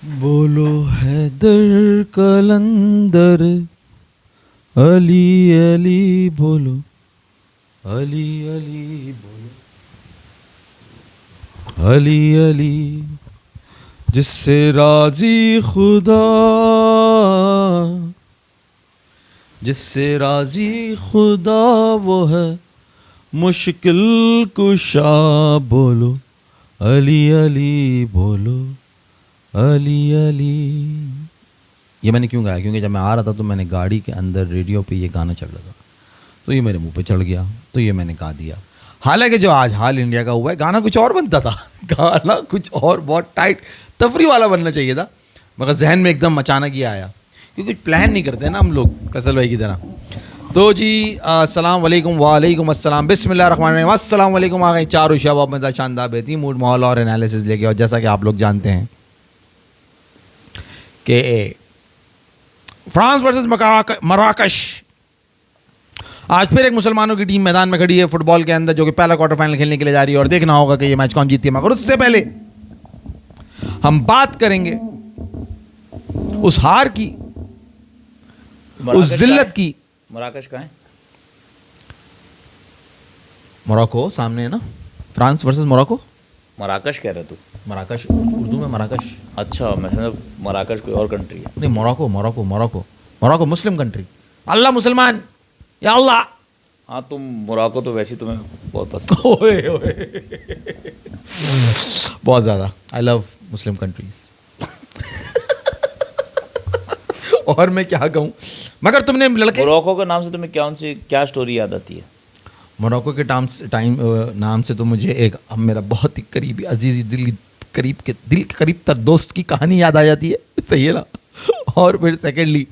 बोलो हैदर कलंदर अली अली बोलो, अली अली बोलो, अली अली जिससे राजी खुदा, जिससे राजी खुदा वो है मुश्किल कुशा। बोलो अली अली बोलो, अली अली। ये मैंने क्यों गाया? क्योंकि जब मैं आ रहा था तो मैंने गाड़ी के अंदर रेडियो पे ये गाना चल रहा था, तो ये मेरे मुंह पे चढ़ गया, तो ये मैंने गा दिया। हालांकि जो आज हाल इंडिया का हुआ है, गाना कुछ और बनता था, गाना कुछ और बहुत टाइट तफरी वाला बनना चाहिए था, मगर जहन में एकदम अचानक ही आया, क्योंकि कुछ प्लान नहीं करते ना हम लोग फैसल भाई की तरह। तो जी अस्सलाम वालेकुम, वालेकुम अस्सलाम, बिस्मिल्लाह रहमान रहीम, अस्सलाम वालेकुम। आ गए चारों शबाब में शानदार बेहतरीन मूड माहौल और एनालिसिस लेके। और जैसा कि आप लोग जानते हैं कि फ्रांस वर्सेस मराकश, आज फिर एक मुसलमानों की टीम मैदान में खड़ी है फुटबॉल के अंदर, जो कि पहला क्वार्टर फाइनल खेलने के लिए जा रही है। और देखना होगा कि ये मैच कौन जीती है। मगर उससे पहले हम बात करेंगे उस हार की, उस जिल्लत की। मराकश कहाँ है? मोरक्को सामने है ना, फ्रांस वर्सेस मोरक्को। मराकश कह रहा तू? मराकश उर्दू में मराकश। अच्छा, मैं समझा मराकश कोई और कंट्री है। नहीं, Morocco Morocco Morocco Morocco Muslim country. अल्लाह मुसलमान, या अल्लाह। हाँ, तुम मोरक्को तो वैसे तुम्हें बहुत पसंद। ओए ओए बहुत ज़्यादा। I love Muslim countries. और मैं क्या कहूँ, मगर तुमने लड़के मोरक्को के नाम से तुम्हें क्या स्टोरी याद आती है? मोरक्को के नाम से तो मुझे एक मेरा बहुत ही करीबी अजीज़ी दिल के करीब तर दोस्त की कहानी याद आ जाती है। सही है ना। और फिर सेकेंडली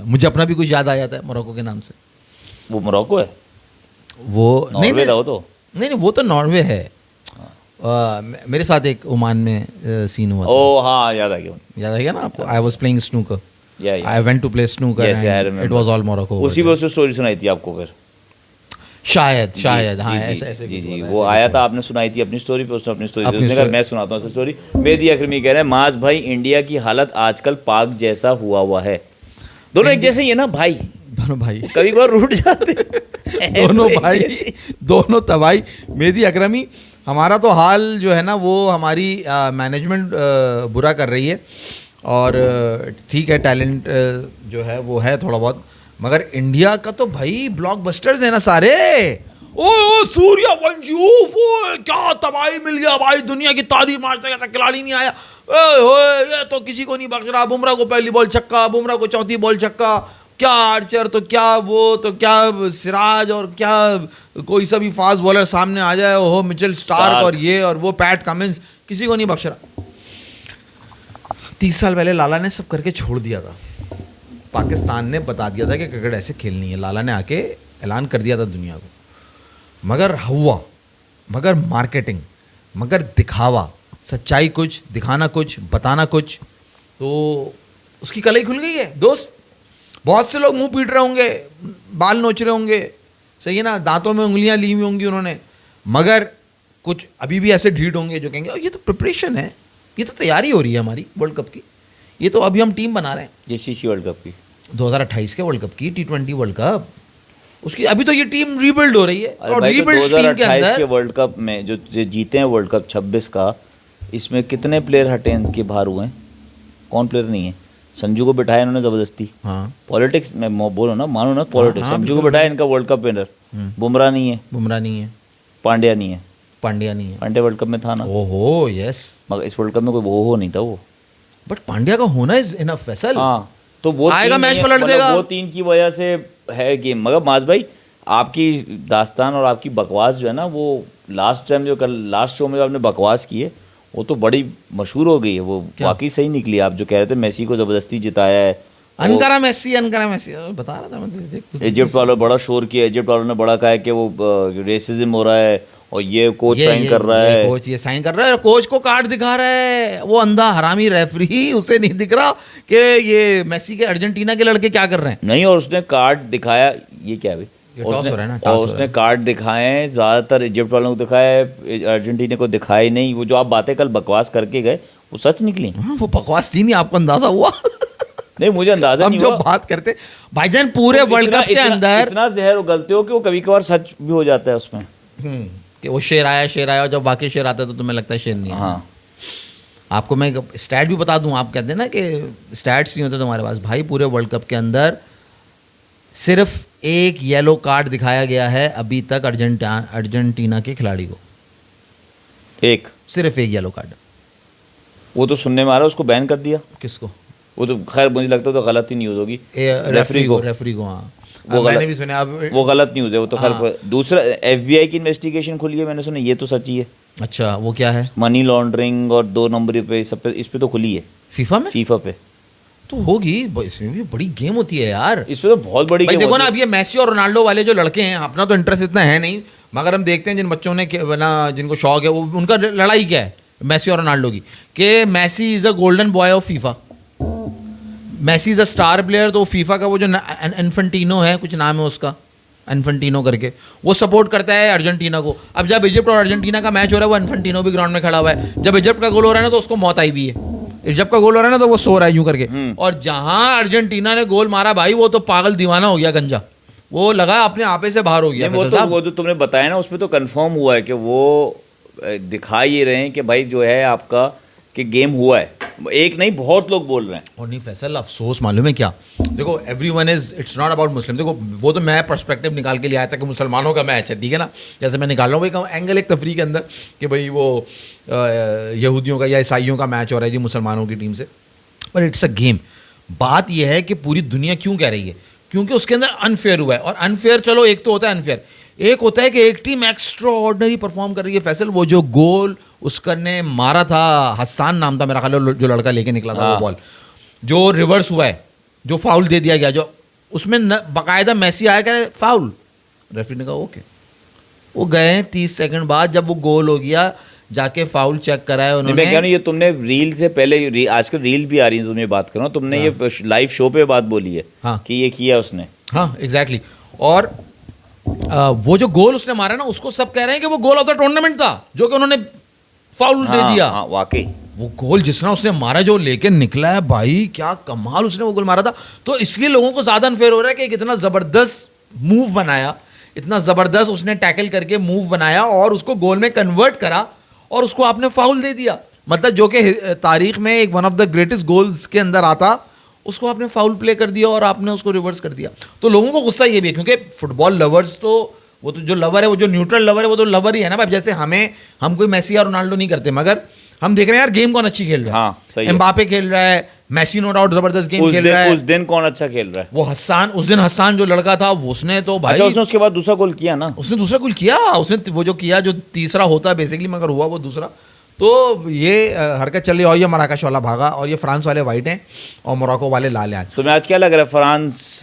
मुझे अपना भी कुछ याद आ जाता है मोरक्को के नाम से। वो मोरक्को है? वो नॉर्वे था वो तो? नहीं, वो तो नॉर्वे है। मेरे साथ एक ओमान में सीन हुआ था। ओह हाँ, याद आ गया ना आपको? I was playing snooker, I went to play snooker and it was all Morocco. उसी में उसने स्टोरी सुनाई थी आपको फिर? शायद हाँ, ऐसे जी, वो आया था, आपने सुनाई थी अपनी स्टोरी पे, उसने अपनी स्टोरी, उसने कहा मैं सुनाता हूँ स्टोरी। मेहदी अकरमी कह रहे हैं माज भाई, इंडिया की हालत आजकल पाक जैसा हुआ है। दोनों एक जैसे ही है ना भाई? दोनों भाई कभी कभार रूठ जाते दोनों भाई, दोनों तबाही। मेहदी अकरमी, हमारा तो हाल जो है ना, वो हमारी मैनेजमेंट बुरा कर रही है। और ठीक है, टैलेंट जो है वो है थोड़ा बहुत, मगर इंडिया का तो भाई ब्लॉकबस्टर्स है ना सारे। ओ सूर्यवंशी, क्या तबाही मिल गया भाई, दुनिया की तारीफ आज तक ऐसा खिलाड़ी नहीं आया। ये तो किसी को नहीं बख्श रहा। बुमराह को पहली बॉल छक्का, बुमराह को चौथी बॉल छक्का, क्या आर्चर तो क्या वो तो क्या सिराज, और क्या कोई सा भी फास्ट बॉलर सामने आ जाए, ओहो मिचेल स्टार्क और ये और वो पैट कमिंस, किसी को नहीं बख्श रहा। 30 साल पहले लाला ने सब करके छोड़ दिया था। पाकिस्तान ने बता दिया था कि क्रिकेट ऐसे खेलनी है, लाला ने आके ऐलान कर दिया था दुनिया को। मगर हुआ, मगर मार्केटिंग, मगर दिखावा, सच्चाई कुछ, दिखाना कुछ, बताना कुछ, तो उसकी कलाई खुल गई है दोस्त। बहुत से लोग मुंह पीट रहे होंगे, बाल नोच रहे होंगे, सही है ना, दांतों में उंगलियां ली हुई होंगी उन्होंने, मगर कुछ अभी भी ऐसे ढीठ होंगे जो कहेंगे ये तो प्रिपरेशन है, ये तो तैयारी हो रही है हमारी वर्ल्ड कप की, ये तो अभी हम टीम बना रहे हैं। ये शीशी वर्ल्ड कप की 2028 के वर्ल्ड कप की, T20 वर्ल्ड कप, उसकी अभी तो ये टीम रीबिल्ड हो रही है। और रीबिल्ड 2028 के वर्ल्ड कप में जो जीते हैं वर्ल्ड कप 26 का, इसमें कितने प्लेयर हटे के बाहर हुए हैं? कौन प्लेयर नहीं है? संजू को बिठाया इन्होंने जबरदस्ती। हाँ, पॉलिटिक्स में बोलो ना, मानो ना पॉलिटिक्स। संजू को बिठाया इनका वर्ल्ड कप विनर। बुमराह नहीं है, पांड्या नहीं है, पांड्या वर्ल्ड कप में था ना। ओहो यस, मगर इस वर्ल्ड कप में कोई वो नहीं था वो। बट पांड्या का होना इज इनफ फैसल। हाँ, तो वो आएगा मैच पलट देगा, वो 3 की वजह से है गेम। मगर माज भाई, आपकी दास्तान और आपकी बकवास जो है ना, वो लास्ट टाइम जो कल लास्ट शो में जो आपने बकवास की है, वो तो बड़ी मशहूर हो गई है। वो वाकई सही निकली। आप जो कह रहे थे मेसी को जबरदस्ती जिताया है, अनकरा मेसी बता रहा था मैं। इजिप्ट वालों बड़ा शोर किया, इजिप्ट वालों ने बड़ा कहा है कि वो रेसिज्म हो रहा है और ये कोच साइन कर रहा है, कोच ये साइन कर रहा है, कोच को कार्ड दिखा रहा है, वो अंधा हरामी रेफरी, उसे नहीं दिख रहा कि ये मेसी के अर्जेंटीना के लड़के क्या कर रहे हैं। नहीं, और उसने कार्ड दिखाया, ये क्या है, उसने कार्ड दिखाए, ज्यादातर इजिप्ट वालों को दिखाया, अर्जेंटीना को दिखाए नहीं। वो जो आप बातें कल बकवास करके गए, वो सच निकली? हाँ, वो बकवास थी नहीं, आपको अंदाजा हुआ? नहीं, मुझे अंदाजा हम नहीं जो हुआ। बात करते भाईजान पूरे तो वर्ल्ड कप के अंदर इतना जहर उगलते हो कि वो कभी कभार सच भी हो जाता है उसमें। कि वो शेर आया, और जब बाकी शेर आता है तो तुम्हें लगता है शेर नहीं है। हाँ, आपको मैं स्टैट भी बता दूं, आप कहते हैं ना कि स्टैट्स नहीं होते तुम्हारे पास, भाई पूरे वर्ल्ड कप के अंदर सिर्फ एक येलो कार्ड दिखाया गया है अभी तक अर्जेंटीना के खिलाड़ी को, सिर्फ एक येलो कार्ड। वो तो सुनने में आ रहा है उसको बैन कर दिया। किसको? वो तो खैर मुझे लगता है तो गलत ही न्यूज़ होगी। रेफरी को हाँ, मैंने भी सुना। अब वो गलत न्यूज़ है वो तो खैर। दूसरा FBI की इन्वेस्टिगेशन खुली है, मैंने सुना, ये तो सच ही है। अच्छा, वो क्या है? मनी लॉन्ड्रिंग और 2 नंबर पे सब पे, इस पे तो खुली है। फीफा में? फीफा पे तो होगी, इसमें भी बड़ी गेम होती है यार। इस पे तो बहुत बड़ी भाई गेम देखो ना, होती अब ये मेसी और रोनाल्डो वाले जो लड़के हैं, अपना तो इंटरेस्ट इतना है नहीं, मगर हम देखते हैं जिन बच्चों ने ना, जिनको शौक है, वो उनका लड़ाई क्या है मेसी और रोनाल्डो की, कि Messi is a golden boy of FIFA, Messi is a star player. तो फीफा का वो जो इन्फेंटिनो है, कुछ नाम है उसका, इन्फेंटिनो करके, वो सपोर्ट करता है अर्जेंटीना को। अब जब इजिप्ट और अर्जेंटीना का मैच हो रहा है, वो इन्फेंटिनो भी ग्राउंड में खड़ा हुआ है। जब इजिप्ट का गोल हो रहा है ना, तो उसको मौत आई भी है। इजिप्ट का गोल हो रहा है ना, तो वो सो रहा है यूं करके। और जहां अर्जेंटीना ने गोल मारा भाई, वो तो पागल दीवाना हो गया, गंजा, वो लगा अपने आपे से बाहर हो गया। वो जो तुमने बताया ना, उसमें तो कंफर्म हुआ है कि वो दिखा ये रहे हैं कि भाई जो है आपका कि गेम हुआ है। एक नहीं, बहुत लोग बोल रहे हैं। और नहीं फैसल, अफसोस मालूम है क्या, देखो everyone is, it's not about Muslim. देखो वो तो मैं पर्सपेक्टिव निकाल के लिए आया था कि मुसलमानों का मैच है, ठीक है ना, जैसे मैं निकाल रहा हूँ भाई एंगल एक तफरी के अंदर कि भाई वो यहूदियों का या ईसाइयों का मैच हो रहा है जी मुसलमानों की टीम से, पर इट्स अ गेम। बात यह है कि पूरी दुनिया क्यों कह रही है, क्योंकि उसके अंदर अनफेयर हुआ है। और अनफेयर, चलो एक तो होता है अनफेयर, एक होता है कि एक टीम एक्स्ट्रा ऑर्डिनरी परफॉर्म कर रही है। फैसल, वो जो गोल उसका ने मारा था, हसन नाम था मेरा ख्याल, जो लड़का लेके निकला था वो बॉल, जो रिवर्स हुआ है, जो फाउल दे दिया गया, जो उसमें बाकायदा मेसी आया क्या फाउल, रेफरी ने कहा ओके। वो गए 30 सेकंड बाद, जब वो गोल हो गया, जाके फाउल चेक कराया उन्होंने। मैं कह रहा हूं, ये तुमने रील से पहले, आजकल रील भी आ रही है, तुमने बात करो, तुमने ये लाइव शो पे बात बोली है। हाँ, कि ये किया उसने। हाँ एग्जैक्टली। और वो जो गोल उसने मारा ना, उसको सब कह रहे हैं कि वो गोल ऑफ द टूर्नामेंट था, जो कि उन्होंने फाउल दे दिया। हाँ, वाकई वो गोल जिस तरह उसने मारा, जो लेके निकला है भाई, क्या कमाल उसने वो गोल मारा था। तो इसलिए लोगों को ज्यादा अनफेयर हो रहा है कि इतना जबरदस्त मूव बनाया, इतना जबरदस्त उसने टैकल करके मूव बनाया और उसको गोल में कन्वर्ट करा, और उसको आपने फाउल दे दिया। मतलब जो कि तारीख में एक one of the greatest goals के अंदर आता, उसको आपने फाउल प्ले कर दिया और आपने उसको रिवर्स कर दिया। तो लोगों को गुस्सा ये भी है, क्योंकि फुटबॉल लवर्स तो, वो तो जो लवर है, वो जो न्यूट्रल लवर है, वो तो लवर ही है ना भाई। जैसे हम कोई मेसी या रोनाल्डो नहीं करते, मगर हम देख रहे हैं यार गेम कौन अच्छी खेल रहा है। हाँ, सही है। एम्बापे खेल रहा है, मेसी नो डाउट जबरदस्त गेम खेल रहा है। उस दिन कौन अच्छा खेल रहा है? वो हसन, उस दिन हसन जो लड़का था, उसने तो भाई, अच्छा, उसने उसके बाद दूसरा गोल किया ना, उसने दूसरा गोल किया, उसने वो जो किया, जो तीसरा होता बेसिकली, मगर हुआ वो दूसरा। तो ये हरकत चल रही है। और ये मराकश वाला भागा, और ये फ्रांस वाले वाइट हैं और मोरक्को वाले लाल हैं। तुम्हें आज क्या लग रहा है, फ्रांस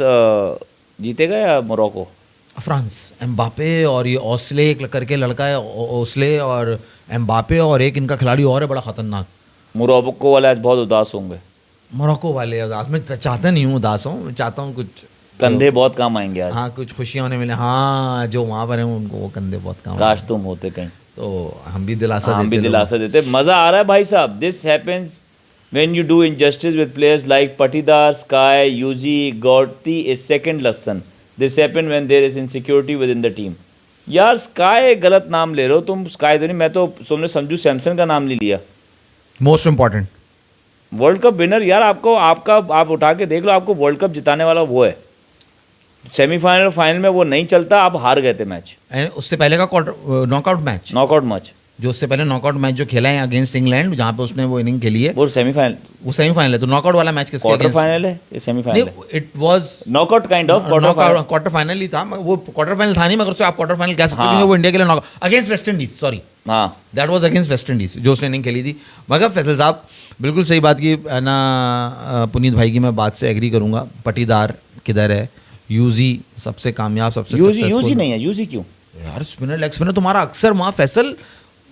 जीतेगा या मोरक्को? फ्रांस, एम्बापे और ये ओस्ले करके लड़का है, ओस्ले और एम्बापे, और एक इनका खिलाड़ी और है बड़ा खतरनाक। मोरक्को वाले आज बहुत उदास होंगे। मोरक्को वाले उदास, मैं चाहता नहीं हूँ उदास हूँ, मैं चाहता हूँ कुछ कंधे बहुत काम आएंगे आज। हाँ, कुछ खुशियाँ होने मिले। हाँ, जो वहाँ पर हैं उनको वो कंधे बहुत काम, काश तुम होते कहीं, तो हम भी दिलासा देते। मजा आ रहा है भाई साहब। This happens when you do injustice with players like Patidar, Sky, Yuzi, गॉटी is second lesson. This happen when there is insecurity within the team. यार स्काई गलत नाम ले रहे हो तुम, स्काई तो नहीं, मैं तो, तुमने संजू सैमसन का नाम ले लिया। Most important world cup winner यार, आप उठा के देख लो, आपको वर्ल्ड कप जिताने वाला वो है। सेमीफाइनल और फाइनल में वो नहीं चलता, आप हार गए थे मैच। उससे पहले का नॉकआउट मैच, जो उससे पहले नॉकआउट मैच जो खेला है अगेंस्ट इंग्लैंड, जहां पे उसने वो इनिंग खेली है, वो सेमीफाइनल है। तो नॉकआउट वाला मैच किसके क्वार्टर फाइनल है, ये सेमीफाइनल है? It was knockout kind of quarter final ही था। वो क्वार्टर फाइनल था नहीं, मगर उसको आप क्वार्टर फाइनल कह सकते हो, क्योंकि वो इंडिया के लिए knockout against West Indies, sorry, हाँ, that was against West Indies जो उसने इनिंग खेली थी। मगर फैसल साहब बिल्कुल सही बात की ना, पुनीत भाई की मैं बात से एग्री करूंगा। पटीदार किधर है, यूजी सबसे कामयाब, सबसे यूजी नहीं है, यूजी क्यों यार? स्पिनर, लेग स्पिनर तुम्हारा अक्सर वहाँ फैसल,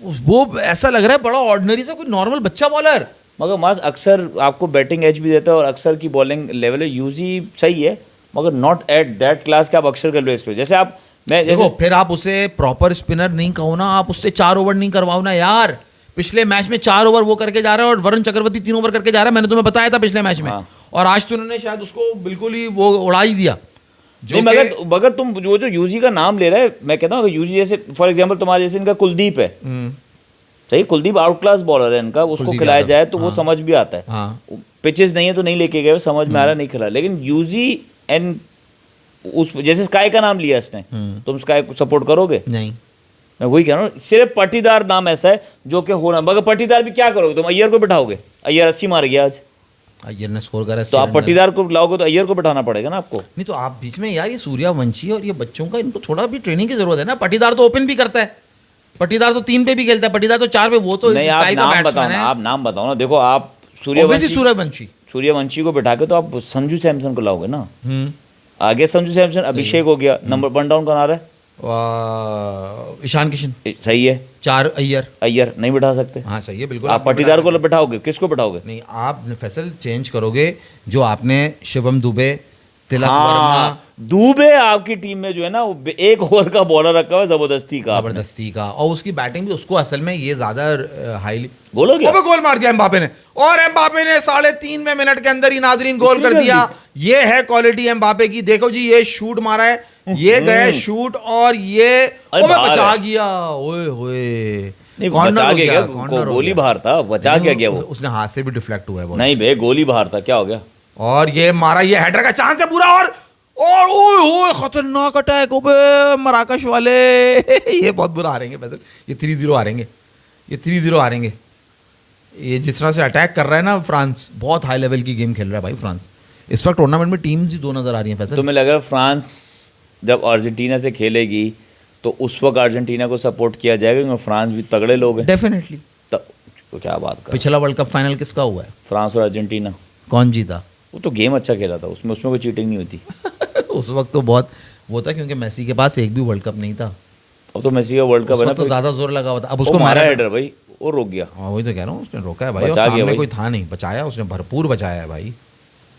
वो ऐसा लग रहा है बड़ा ऑर्डिनरी सा कोई नॉर्मल बच्चा बॉलर, मगर मास अक्सर आपको बैटिंग एज भी देता है और अक्सर की बॉलिंग लेवल है। यूजी सही है, मगर नॉट एट दैट क्लास के आप अक्सर कर लो इस पे। जैसे आप, मैं देखो, फिर आप उसे प्रॉपर स्पिनर नहीं कहो ना, आप उससे 4 ओवर नहीं करवाओ ना यार। पिछले मैच में 4 ओवर वो करके जा रहा है और वरुण चक्रवर्ती 3 ओवर करके जा रहा है, मैंने तुम्हें बताया था पिछले मैच में। और आज तो उन्होंने शायद उसको बिल्कुल ही वो उड़ा ही दिया। जो मगर तुम जो यूजी का नाम ले रहे हैं, मैं कहता हूँ यूजी जैसे फॉर एग्जांपल तुम्हारे जैसे इनका कुलदीप है, सही, कुलदीप आउट क्लास बॉलर है इनका, उसको खिलाया जाए तो वो समझ भी आता है। पिचेस नहीं है तो नहीं लेके गए, समझ में आ रहा नहीं खिला। लेकिन यूजी एंड उस जैसे स्काई का नाम लिया इसने, तुम स्काई को सपोर्ट करोगे? नहीं। मैं वही कह रहा हूँ, सिर्फ पाटीदार नाम ऐसा है जो कि होना, मगर पाटीदार भी क्या करोगे तुम? अय्यर को बिठाओगे? अय्यर 80 मार गया आज, अय्यर ने स्कोर करा, तो आप पाटीदार को लाओगे तो अय्यर को बिठाना पड़ेगा ना आपको। नहीं तो आप बीच में यार ये सूर्यवंशी और ये बच्चों का, इनको थोड़ा भी ट्रेनिंग की जरूरत है ना। पाटीदार तो ओपन भी करता है, पाटीदार तो 3 पे भी खेलता है, पाटीदार तो 4 पे, वो तो नहीं। आप नाम बताओ ना, आप नाम बताओ ना। देखो आप सूर्यवंशी को बिठा के तो आप संजू सैमसन को लाओगे ना। आगे संजू सैमसन, अभिषेक हो गया, नंबर 1 डाउन कौन आ रहा है? ईशान किशन, सही है। 4 अय्यर नहीं बिठा सकते। हाँ सही है बिल्कुल। आप पाटीदार को बिठाओगे, किसको बिठाओगे? नहीं, आप फैसल चेंज करोगे। जो आपने शिवम दुबे, तिलक वर्मा, दुबे आपकी टीम में जो है ना, वो 1 ओवर का बॉलर रखा हुआ है जबरदस्ती का, और उसकी बैटिंग भी उसको असल में ये ज्यादा हाईली गोल हो गया। गोल मार दिया एम्बापे ने, और एम्बापे ने 3.5 मिनट के अंदर ही नाजरीन गोल कर दिया। ये है क्वालिटी एम्बापे की। देखो जी, ये शूट मारा है, ये गए शूट, और ये बचा गया। ओए होए, बचा गया, गोली बाहर था, बचा क्या गया वो? उसने हाथ से भी डिफ्लेक्ट हुआ है। नहीं बे, गोली बाहर था, क्या हो गया? और ये मारा, ये हेडर का चांस है पूरा, और ओए होए खतरनाक अटैक। ओबे मराकश वाले ये बहुत बुरा हारेंगे पैदल, ये 3-0 हारेंगे, ये 3-0 हारेंगे। ये जिस तरह से अटैक कर रहा है ना फ्रांस, बहुत हाई लेवल की गेम खेल रहा है भाई फ्रांस। इस वक्त टूर्नामेंट में टीम्स ही 2 नजर आ रही हैं। तो मैं लग रहा है फ्रांस जब अर्जेंटीना से खेलेगी तो उस वक्त अर्जेंटीना को सपोर्ट किया जाएगा, क्योंकि फ्रांस भी तगड़े लोग हैं। डेफिनेटली। तो क्या बात कर, पिछला वर्ल्ड कप फाइनल किसका हुआ है? फ्रांस और अर्जेंटीना। कौन जीता? वो तो गेम अच्छा खेला था, उसमें कोई चीटिंग नहीं होती। उस वक्त तो बहुत वो था, क्योंकि मेसी के पास एक भी वर्ल्ड कप नहीं था। अब तो मेसी का वर्ल्ड कप है ना, तो ज्यादा जोर लगा हुआ था। अब उसको मारा हेडर भाई, वो रोक गया। हाँ वही तो कह रहा हूँ, उसने रोका है भाई, सामने कोई था नहीं, बचाया उसने, भरपूर बचाया है भाई,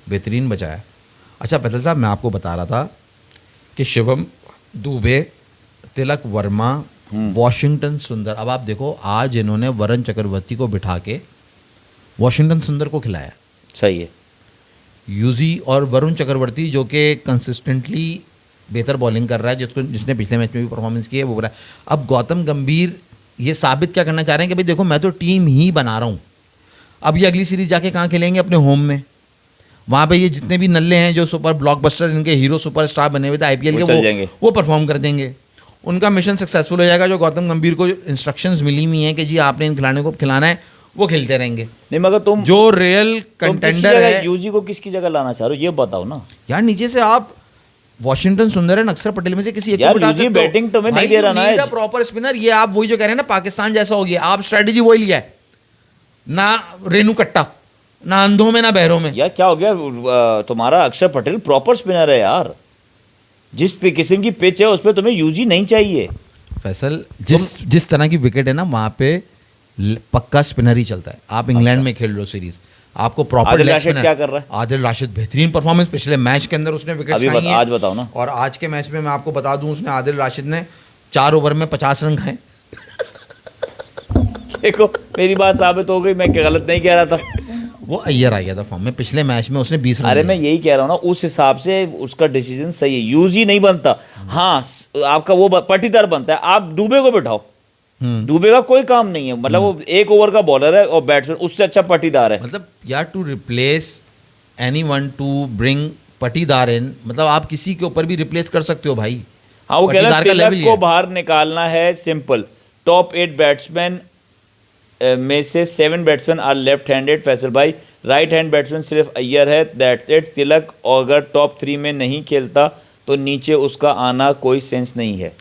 बेहतरीन बचाया। अच्छा फैसल साहब, मैं आपको बता रहा था कि शिवम दुबे, तिलक वर्मा, वॉशिंगटन सुंदर, अब आप देखो आज इन्होंने वरुण चक्रवर्ती को बिठा के वॉशिंगटन सुंदर को खिलाया। सही है। यूजी और वरुण चक्रवर्ती जो कि कंसिस्टेंटली बेहतर बॉलिंग कर रहा है, जिसने पिछले मैच में भी परफॉर्मेंस की है, वो बोला। अब गौतम गंभीर ये साबित क्या करना चाह रहे हैं कि भाई देखो मैं तो टीम ही बना रहा हूँ। अब ये अगली सीरीज जाके कहाँ खेलेंगे? अपने होम में। वहाँ पे ये जितने भी नल्ले हैं जो सुपर ब्लॉकबस्टर, इनके हीरो सुपरस्टार बने हुए थे आईपीएल के, वो परफॉर्म कर देंगे, उनका मिशन सक्सेसफुल हो जाएगा। जो गौतम गंभीर को इंस्ट्रक्शंस मिली हुई हैं कि जी आपने इन खिलाड़ियों को खिलाना है, वो खेलते रहेंगे। नहीं मगर तुम जो रियल कंटेंडर है, यूजी को किसकी जगह लाना चाह रहे हो ये बताओ ना यार। नीचे से आप वॉशिंगटन सुंदर है, अक्षर पटेल में से किसी एक को बिठा सकते हो। बैटिंग तो मैं नहीं दे रहा ना, प्रॉपर स्पिनर। ये आप वही जो कह रहे हैं ना, पाकिस्तान जैसा हो गया। आप स्ट्रेटेजी वही लिया है ना, रेनू कट्टा, ना अंधों में ना बहरों में। यार क्या हो गया तुम्हारा? अक्षर पटेल प्रॉपर स्पिनर है यार, जिस किस्म की पिच है उस पर तुम्हें यूजी नहीं चाहिए। फैसल जिस तरह की विकेट है ना, वहां पे पक्का स्पिनर ही चलता है। आप इंग्लैंड में खेल लो सीरीज, आपको प्रॉपर आदिल राशिद क्या कर रहा है? आदिल राशिद बेहतरीन परफॉर्मेंस, पिछले मैच के अंदर उसने विकेट खाई है। आज बताओ ना। और आज के मैच में मैं आपको बता दूं, उसने आदिल राशिद ने 4 ओवर में 50 रन खाए। देखो मेरी बात साबित हो गई, मैं गलत नहीं कह रहा था। वो अय्यर आ गया था फॉर्म में, पिछले मैच में उसने 20 रन। अरे मैं यही कह रहा हूँ ना, उस हिसाब से उसका डिसीजन सही है। यूजी नहीं बनता, हाँ आपका वो पाटीदार बनता है। आप दुबे को बिठाओ, दुबे का कोई काम नहीं है, मतलब वो 1 ओवर का बॉलर है और बैट्समैन उससे अच्छा पाटीदार है। मतलब यार to replace anyone to bring Patidar in, मतलब आप किसी के ऊपर भी रिप्लेस कर सकते हो भाई। हाँ वो कह रहा है तिलक को बाहर निकालना है, सिंपल। टॉप 8 बैट्समैन में से 7 batsman are left handed Faisal भाई, राइट हैंड बैट्समैन सिर्फ अय्यर है, दैट्स इट। तिलक अगर टॉप 3 में नहीं खेलता तो नीचे उसका आना कोई सेंस नहीं है।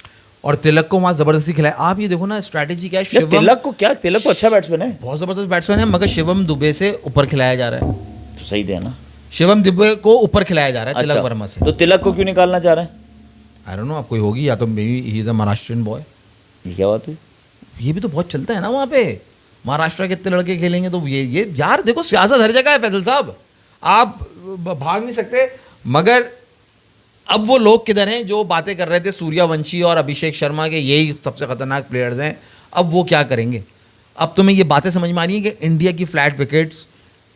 और तिलक को वहां जबरदस्ती खिलाया। आप ये देखो ना स्ट्रैटेजी क्या है। शिवम तिलक को क्या, तिलक को अच्छा बैट्समैन है, बहुत जबरदस्त बैट्समैन है, मगर शिवम दुबे से ऊपर खिलाया जा रहा है। तो सही दे ना, शिवम दुबे को ऊपर खिलाया जा रहा है तिलक वर्मा से। तो तिलक को क्यों निकालना चाह रहे हैं? आई डोंट नो, आप कोई होगी, या तो may be he is a Maharashtrian boy. ये क्या बात हुई? ये भी तो बहुत चलता है ना वहाँ पे, महाराष्ट्र के इतने लड़के खेलेंगे तो ये यार देखो सियासत हर जगह है फैसल साहब, आप भाग नहीं सकते। मगर अब वो लोग किधर हैं जो बातें कर रहे थे सूर्यवंशी और अभिषेक शर्मा के, यही सबसे खतरनाक प्लेयर्स हैं। अब वो क्या करेंगे? अब तुम्हें ये बातें समझ में आ रही है कि इंडिया की फ्लैट विकेट्स,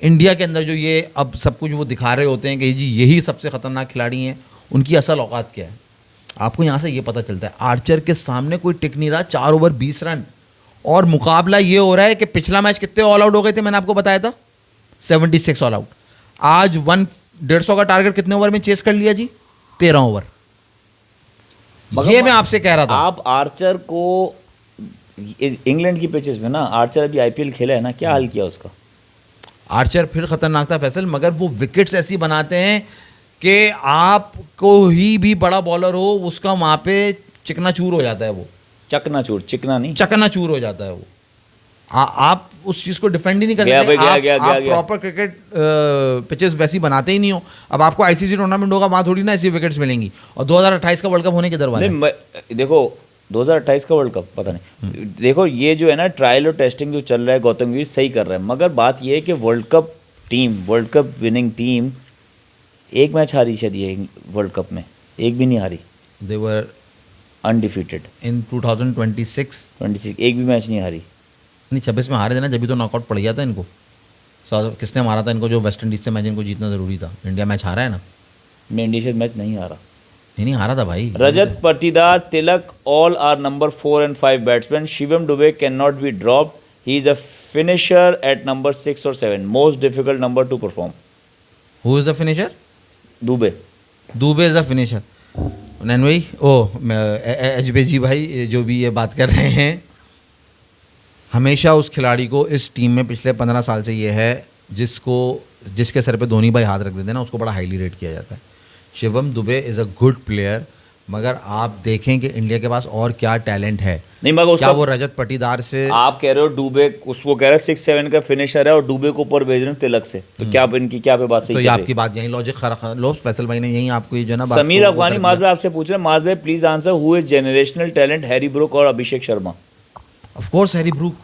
इंडिया के अंदर जो ये अब सब कुछ वो दिखा रहे होते हैं कि जी यही सबसे खतरनाक खिलाड़ी हैं, उनकी असल औकात क्या है। आपको यहाँ से ये पता चलता है आर्चर के सामने कोई टिक नहीं रहा, 4 ओवर 20 रन, और मुकाबला ये हो रहा है कि पिछला मैच कितने ऑल आउट हो गए थे, मैंने आपको बताया था 76 ऑल आउट। आज 150 का टारगेट कितने ओवर में चेस कर लिया जी, 13 ओवर। ये मैं आपसे कह रहा था। आप आर्चर को इंग्लैंड की पिचेस में ना, आर्चर अभी आईपीएल खेला है ना, क्या हाल किया उसका। आर्चर फिर खतरनाक था फैसल, मगर वो विकेट्स ऐसी बनाते हैं कि आपको ही भी बड़ा बॉलर हो उसका वहां पे चिकनाचूर हो जाता है, वो चकनाचूर, चिकना नहीं, चकनाचूर हो जाता है वो। आप उस चीज को डिफेंड ही नहीं कर गया सकते। भाई, गया, आप प्रॉपर क्रिकेट पिचेस वैसी बनाते ही नहीं हो। अब आपको आईसीसी टूर्नामेंट होगा, वहां थोड़ी ना ऐसी विकेट्स मिलेंगी। और 2028 का वर्ल्ड कप होने के दरवाजे देखो 2028 का वर्ल्ड कप पता नहीं, देखो ये जो है ना ट्रायल और टेस्टिंग जो चल रहा है, गौतम गंभीर सही कर रहा है, मगर बात ये है कि वर्ल्ड कप विनिंग टीम एक मैच हारी शायद ये वर्ल्ड कप में, एक भी नहीं हारी। दे वर अनडिफीटेड इन 2026 एक भी मैच नहीं हारी। नहीं 26 में हारे थे ना, जब भी तो नॉकआउट पड़ गया था इनको। किसने मारा था इनको, जो वेस्ट इंडीज से मैच इनको जीतना जरूरी था। इंडिया मैच हारा है ना, मैं इंडिया से मैच नहीं हारा, नहीं हारा था भाई। Rajat Patidar, Tilak all are number 4 and 5 batsman. Shivam Dube can not be dropped, he is a finisher at number 6 or 7, most difficult number to perform. Who is the finisher? Dube is the finisher. नैन भाई, एचबे जी भाई जो भी ये बात कर रहे हैं, हमेशा उस खिलाड़ी को इस टीम में पिछले 15 साल से ये है जिसके सर पे धोनी भाई हाथ रख देते हैं ना, उसको बड़ा हाईली रेट किया जाता है। Shivam Dubey is a good player, मगर आप देखें कि इंडिया के पास और क्या टैलेंट है। नहीं मगर क्या वो रजत पाटीदार से, आप कह रहे हो दुबे उसको कह रहे हैं 6-7 का फिनिशर है और दुबे को ऊपर भेज रहे हैं तिलक से, तो क्या इनकी क्या पे बात सही? तो ये आपकी बात यही लॉजिक लो फैसल भाई ने यही आपको ये जो ना समीर अफगानी माज भाई आपसे पूछ रहे हैं, माज भाई please answer, who is generational talent, Harry Brook और Abhishek Sharma? Of course Harry Brook.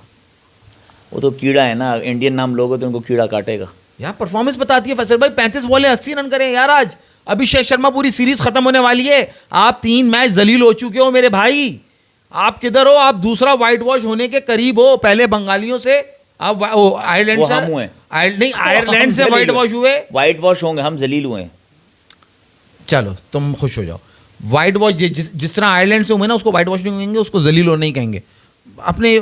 वो तो कीड़ा है ना, इंडियन नाम लोगे तो उनको कीड़ा काटेगा यार। परफॉर्मेंस बताती है फैसल भाई, 35 बॉलें 80 रन करें यार आज। अभिषेक शर्मा पूरी सीरीज खत्म होने वाली है, आप 3 मैच जलील हो चुके हो मेरे भाई। आप किधर हो? आप दूसरा व्हाइट वॉश होने के करीब हो। पहले बंगालियों से आप आयरलैंड से, नहीं आयरलैंड से व्हाइट वॉश हुए। व्हाइट वॉश होंगे, हम जलील हुए। चलो तुम खुश हो जाओ। व्हाइट वॉश जिस तरह आयरलैंड से हुए ना, उसको व्हाइट वॉश नहीं कहेंगे, उसको जलील होना ही कहेंगे। अपने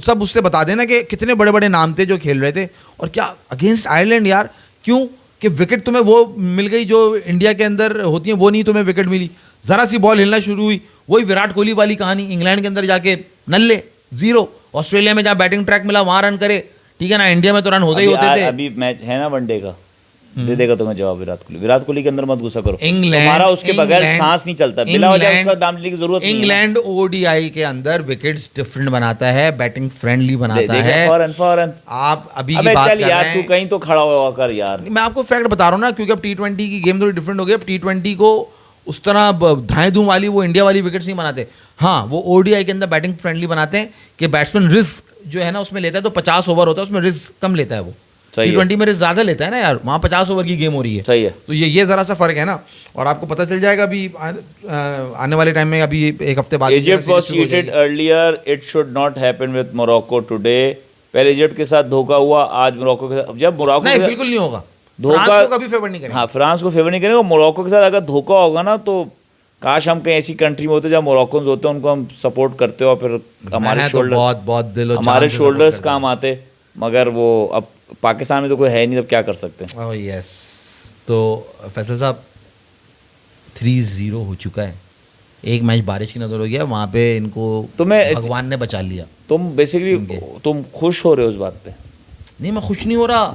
सब उससे बता देना कि कितने बड़े बड़े नाम थे जो खेल रहे थे, और क्या अगेंस्ट आयरलैंड यार। क्यों कि विकेट तुम्हें वो मिल गई जो इंडिया के अंदर होती है, वो नहीं तुम्हें विकेट मिली। जरा सी बॉल हिलना शुरू हुई, वही विराट कोहली वाली कहानी, इंग्लैंड के अंदर जाके नल्ले 0, ऑस्ट्रेलिया में जहाँ बैटिंग ट्रैक मिला वहां रन करे, ठीक है ना। इंडिया में तो रन होते ही होते थे। अभी मैच है ना वनडे का, दे देगा तुम्हें जवाब विराट कोहली के अंदर मत गुस्सा करो। इंग्लैंड हमारा उसके बगैर सांस नहीं चलता, बिना वजह उसका नाम लेने की जरूरत नहीं है। इंग्लैंड ओडीआई के अंदर विकेट्स डिफरेंट बनाता है, बैटिंग फ्रेंडली बनाता है। फॉरन आप अभी की बात कर रहे हैं, तू कहीं तो खड़ा हुआ कर यार। मैं आपको फैक्ट बता रहा हूँ ना, क्योंकि अब T20 की गेम थोड़ी डिफरेंट हो गई। अब T20 को उस तरह धाए धूम वाली वो इंडिया वाली विकेट्स नहीं बनाते। हाँ, वो ओडीआई के अंदर बैटिंग फ्रेंडली बनाते हैं कि बैट्समैन रिस्क जो है ना उसमें लेता है, तो 50 ओवर होता है उसमें रिस्क कम लेता है। वो T20 में रिस्क ज्यादा लेता है ना यार, वहाँ 50 ओवर की गेम हो रही है। सही है। तो ये जरा सा फर्क है ना, और आपको पता चल जाएगा अभी आने वाले टाइम में। अभी एक हफ्ते बाद Egypt was cheated earlier, it should not happen with Morocco today. पहले इजिप्ट के साथ धोखा हुआ, आज मोरक्को के साथ, जब मोरक्को नहीं बिल्कुल नहीं होगा, धोखा फ्रांस को कभी फेवर नहीं करेंगे। हाँ, फ्रांस को फेवर नहीं करेंगे। मोरक्को के साथ अगर धोखा होगा ना, तो काश हम कहीं ऐसी कंट्री में होते जहाँ मोरक्कोन्स होते हैं, उनको हम सपोर्ट करते हो, और फिर हमारे शोल्डर बहुत दिल हमारे शोल्डर्स काम आते। मगर वो अब पाकिस्तान में तो कोई है नहीं, तब क्या कर सकते हैं। Oh yes. तो फैसल साहब 3-0 हो चुका है। एक मैच बारिश की नजर हो गया, वहाँ पे इनको भगवान ने बचा लिया। तुम बेसिकली तुम खुश हो रहे हो उस बात पे? नहीं, मैं खुश नहीं हो रहा।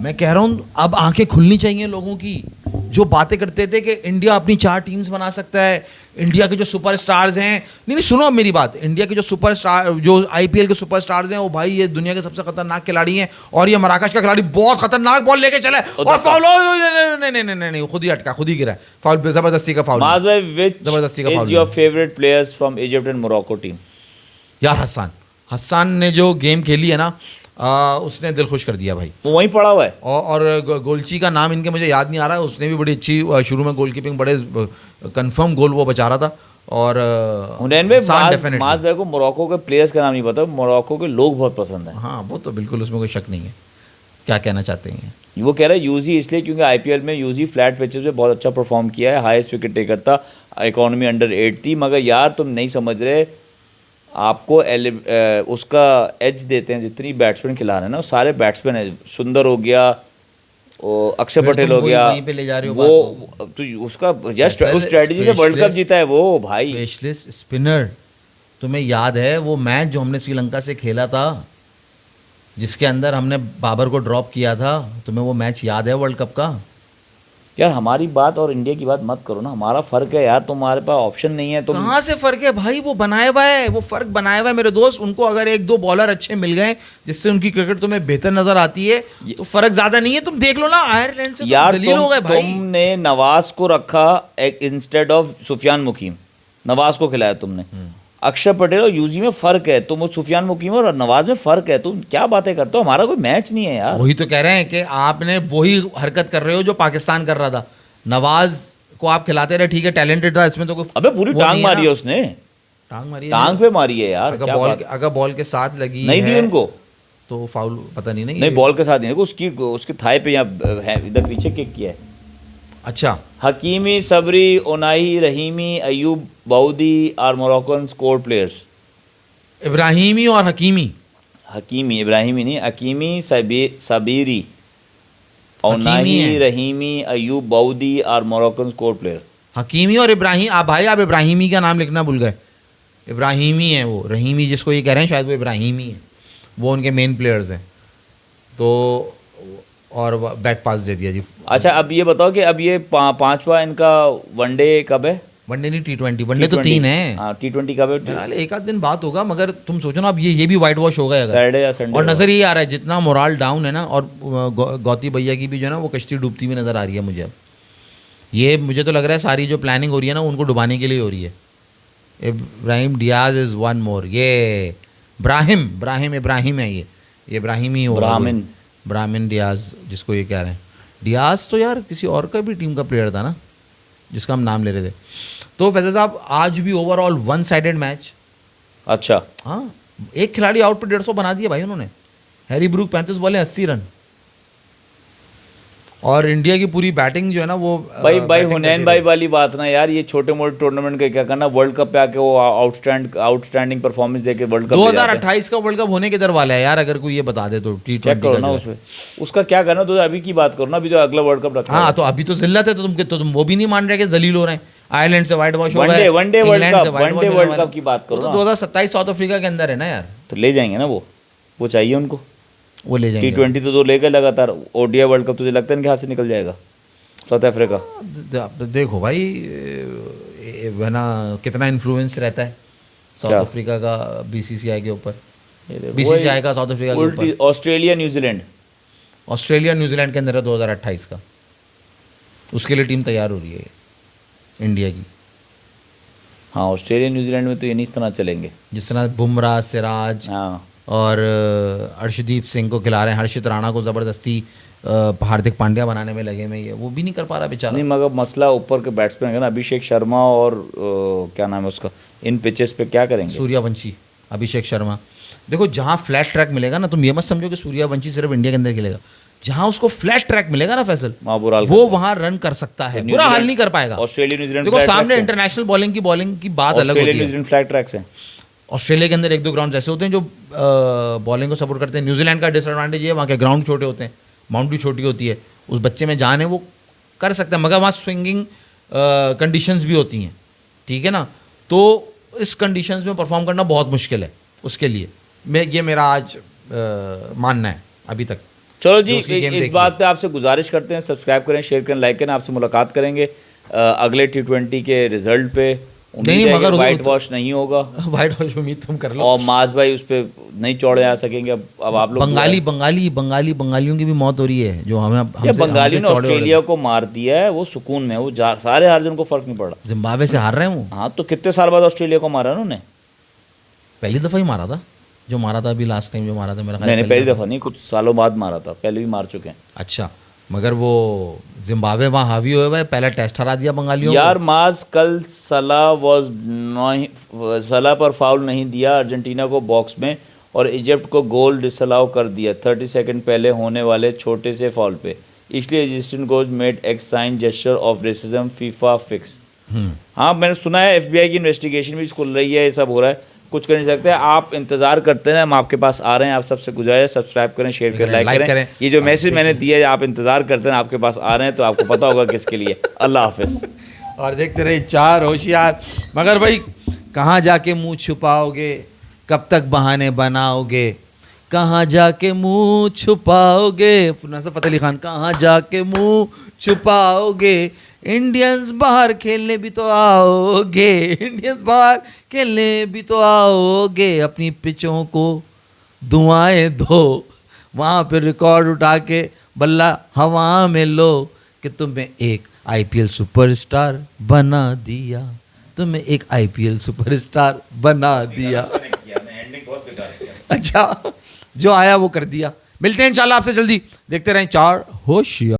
मैं कह रहा हूँ अब आंखें खुलनी चाहिए लोगों की। जो बातें करते थे कि इंडिया अपनी 4 टीम्स बना सकता है, इंडिया के जो सुपरस्टार्स हैं, नहीं सुनो मेरी बात, इंडिया के जो सुपरस्टार, जो आईपीएल के सुपरस्टार्स हैं, वो भाई ये दुनिया के सबसे खतरनाक खिलाड़ी हैं, और ये मराकश का खिलाड़ी बहुत खतरनाक बॉल लेके चला और फाउल। नहीं, खुद ही अटका, खुद ही गिरा, फाउल, जबरदस्ती का फाउल। जबरदस्ती का foul. Is your favourite players from Egypt and Morocco team? यार हसन ने जो गेम खेली है ना, उसने दिल खुश कर दिया भाई। वो वहीं पड़ा हुआ है। और गोलची का नाम इनके मुझे याद नहीं आ रहा है, उसने भी बड़ी अच्छी शुरू में गोलकीपिंग, बड़े कंफर्म गोल वो बचा रहा था, और हुनैन भाई, डेफिनेटली। मास भाई को मोरक्को के प्लेयर्स का नाम नहीं पता, मोरक्को के लोग बहुत पसंद हैं। हाँ वो तो बिल्कुल, उसमें कोई शक नहीं है। क्या कहना चाहते हैं? वो कह रहा है यूजी इसलिए क्योंकि आईपीएल में यूजी फ्लैट पिचेस पे बहुत अच्छा परफॉर्म किया है, हाईएस्ट विकेट टेकर था, इकोनॉमी अंडर 8 थी। मगर यार तुम नहीं समझ रहे, आपको उसका एज देते हैं जितनी बैट्समैन खिला रहे हैं ना, वो सारे बैट्समैन है। सुंदर हो गया, अक्षय पटेल हो गया, वहीं पे ले जा रहे हो वो तो उसका जस्ट उस स्ट्रेटजी से वर्ल्ड कप जीता है वो भाई। Specialist spinner. तुम्हें याद है वो मैच जो हमने श्रीलंका से खेला था, जिसके अंदर हमने बाबर को ड्रॉप किया था? तुम्हें वो मैच याद है वर्ल्ड कप का? यार हमारी बात और इंडिया की बात मत करो ना, हमारा फर्क है यार, तुम्हारे पास ऑप्शन नहीं है। कहाँ से फर्क है भाई? वो बनाया हुआ है, वो फर्क बनाया हुआ है मेरे दोस्त। उनको अगर एक दो बॉलर अच्छे मिल गए जिससे उनकी क्रिकेट तुम्हें बेहतर नजर आती है तो फर्क ज्यादा नहीं है। तुम देख लो ना, आयरलैंड से यार दलील हो गए भाई। तुमने नवाज को रखा एक इंस्टेड ऑफ सुफियान मुकीम, नवाज को खिलाया तुमने। अक्षर पटेल और यूजी में फर्क है, तुम सुफियान मुकीम और नवाज में फर्क है। तुम क्या बातें करते हो? हमारा कोई मैच नहीं है यार। वही तो कह रहे हैं कि आपने वही हरकत कर रहे हो जो पाकिस्तान कर रहा था। नवाज को आप खिलाते रहे, ठीक है टैलेंटेड था, इसमें तो कोई अबे पूरी टांग मारी है उसने, टांग मारी है, टांग पे मारी है यार। अगर बॉल के साथ लगी नहीं दी उनको तो फाउल, पता नहीं। नहीं बॉल के साथ नहीं, उसकी थाई पे यहाँ इधर पीछे किक किया है। अच्छा, Hakimi, Saibari, Ounahi, Rahimi, Ayoub बाउदी are Moroccan score players. Ibrahimi और हकीमी, हकीमी, इब्राहिमी नहीं, Hakimi, Saibari, Ounahi, Rahimi, Ayoub बाउदी are Moroccan score player. Hakimi और इब्राहिम। आप भाई, आप इब्राहिमी का नाम लिखना भूल गए। इब्राहिमी है वो, रहीमी जिसको ये कह रहे हैं शायद वो इब्राहिमी है, वो उनके मेन प्लेयर्स हैं। तो और बैक पास दे दिया जी। अच्छा अब ये बताओ कि अब ये पांचवा इनका वनडे कब है? वनडे नहीं, T20। वनडे तो 3 है। हाँ, T20 कब है? एक आध दिन बात होगा, मगर तुम सोचो ना, अब ये भी वाइट वॉश होगा सैटरडे या संडे। और नजर ये आ रहा है जितना मोराल डाउन है ना, और गौती भैया की भी जो है ना वो कश्ती डूबती हुई नजर आ रही है मुझे। अब ये मुझे तो लग रहा है सारी जो प्लानिंग हो रही है ना उनको डुबाने के लिए हो रही है। Ibrahim Diaz is one more. ये इब्राहिम है, ये इब्राहिम ही होगा, ब्राह्मण डियाज जिसको ये कह रहे हैं। डियाज तो यार किसी और का भी टीम का प्लेयर था ना जिसका हम नाम ले रहे थे। तो फैजल साहब आज भी ओवरऑल 1 साइडेड मैच। अच्छा, हाँ, एक खिलाड़ी आउट पे 150 बना दिया भाई उन्होंने। Harry Brook 35 बॉलें 80 run. और इंडिया की पूरी बैटिंग जो है ना वो भाई हुनैन भाई वाली बात ना यार, ये छोटे मोटे टूर्नामेंट का क्या करना, वर्ल्ड कप पे आके वो आउटस्टैंडिंग परफॉर्मेंस देके वर्ल्ड कप 2028 का वर्ल्ड कप होने के दर वाला है यार, अगर कोई ये बता दे तो। चेक करो ना उसमें, उसका क्या करना। तो अभी की बात करो ना, अभी तो अगला वर्ल्ड कप रखा। हाँ, तो अभी तो जिल्लत है, तो तुम वो भी नहीं मान रहे कि जलील हो रहे हैं। आयरलैंड से वाइट वॉश हो गए, वनडे वर्ल्ड कप की बात करो ना। 2027 साउथ अफ्रीका के अंदर है ना यार, तो ले जाएंगे ना वो चाहिए उनको, वो ले जाएंगे। T20 तो ले गए लगातार, ओडीआई वर्ल्ड कप तुझे लगता है कि हाथ से निकल जाएगा साउथ अफ्रीका? देखो भाई है ना कितना इन्फ्लुएंस रहता है साउथ अफ्रीका का बीसीसीआई के ऊपर, बीसीसीआई का साउथ अफ्रीका के ऊपर। ऑस्ट्रेलिया न्यूजीलैंड के अंदर है 2028 का, उसके लिए टीम तैयार हो रही है इंडिया की। हाँ, ऑस्ट्रेलिया न्यूजीलैंड में तो ये नहीं इस तरह चलेंगे जिस तरह बुमराह, सिराज और अर्शदीप सिंह को खिला रहे हैं, हर्षित राणा को ज़बरदस्ती हार्दिक पांड्या बनाने में लगे में, ये वो भी नहीं कर पा रहा बेचारा। नहीं मगर मसला ऊपर के बैट्समैन है ना, अभिषेक शर्मा और क्या नाम है उसका, इन पिचेस पे क्या करेंगे? सूर्यवंशी, अभिषेक शर्मा। देखो जहाँ फ्लैट ट्रैक मिलेगा ना, तुम ये मत समझो कि सूर्यवंशी सिर्फ इंडिया के अंदर खेलेगा। जहाँ उसको फ्लैट ट्रैक मिलेगा ना फैसल, वो वहाँ रन कर सकता है, बुरा हाल नहीं कर पाएगा। ऑस्ट्रेलिया न्यूजीलैंड देखो सामने इंटरनेशनल बॉलिंग की बात अलग होती है। फ्लैट ट्रैक्स हैं ऑस्ट्रेलिया के अंदर, 1-2 ग्राउंड ऐसे होते हैं जो बॉलिंग को सपोर्ट करते हैं। न्यूजीलैंड का डिसएडवांटेज है वहाँ के ग्राउंड छोटे होते हैं, बाउंड्री छोटी होती है, उस बच्चे में जान है वो कर सकता है, मगर वहाँ स्विंगिंग कंडीशंस भी होती हैं, ठीक है ना। तो इस कंडीशंस में परफॉर्म करना बहुत मुश्किल है उसके लिए, ये मेरा आज मानना है अभी तक। चलो जी, इस बात पे आपसे गुजारिश करते हैं, सब्सक्राइब करें, शेयर करें, लाइक करें। आपसे मुलाकात करेंगे अगले T20 के रिजल्ट पे। नहीं मगर वाइट वॉश नहीं होगा, वाइट वॉश उम्मीद तुम कर लो। और मास भाई उस पर नहीं चौड़े आ सकेंगे। अब आप लोग बंगालियों की भी मौत हो रही है जो हमें बंगालियों ने ऑस्ट्रेलिया को मार दिया है, वो सुकून में, वो सारे हार उनको फर्क नहीं पड़ा। जिम्बाब्वे से हार रहे हैं वो। हाँ, तो कितने साल बाद ऑस्ट्रेलिया को मारा उन्होंने? पहली दफा ही मारा था, जो मारा था अभी लास्ट टाइम जो मारा था मेरा। नहीं, पहली दफा नहीं, कुछ सालों बाद मारा था, पहले भी मार चुके हैं। अच्छा, मगर वो जिम्बाब्वे वहाँ हावी हुए हुए, पहला टेस्ट हरा दिया बंगालियों यार माज कल सलाह पर फाउल नहीं दिया अर्जेंटीना को बॉक्स में और इजिप्ट को गोल डिसअलाउ कर दिया 30 सेकंड पहले होने वाले छोटे से फाउल पे, इसलिए Egyptian coach made x sign gesture of racism FIFA fix. हाँ मैंने सुना है FBI की इन्वेस्टिगेशन भी खुल रही है, ये सब हो रहा है, कुछ कर नहीं सकते। आप इंतजार करते हैं, हम आपके पास आ रहे हैं। आप सबसे गुजारिश सब्सक्राइब करें, शेयर करें, लाइक करें। ये जो मैसेज मैंने दिया है, आप इंतजार करते हैं, आपके पास आ रहे हैं, तो आपको पता होगा किसके लिए। अल्लाह हाफिज। और देखते रहे 4 होशियार। मगर भाई कहाँ जाके मुंह छुपाओगे, कब तक बहाने बनाओगे, कहाँ जाके मुंह छुपाओगे, नसरत फतेह अली खान, कहाँ जाके मुंह छुपाओगे, इंडियंस बाहर खेलने भी तो आओगे, इंडियंस बाहर खेलने भी तो आओगे, अपनी पिचों को धुआएं दो, वहाँ पे रिकॉर्ड उठा के बल्ला हवा में लो कि तुम्हें एक IPL सुपरस्टार बना दिया, तुम्हें एक IPL सुपरस्टार बना दिया। अच्छा, जो आया वो कर दिया। मिलते हैं इंशाल्लाह आपसे जल्दी। देखते रहें 4 होशियार।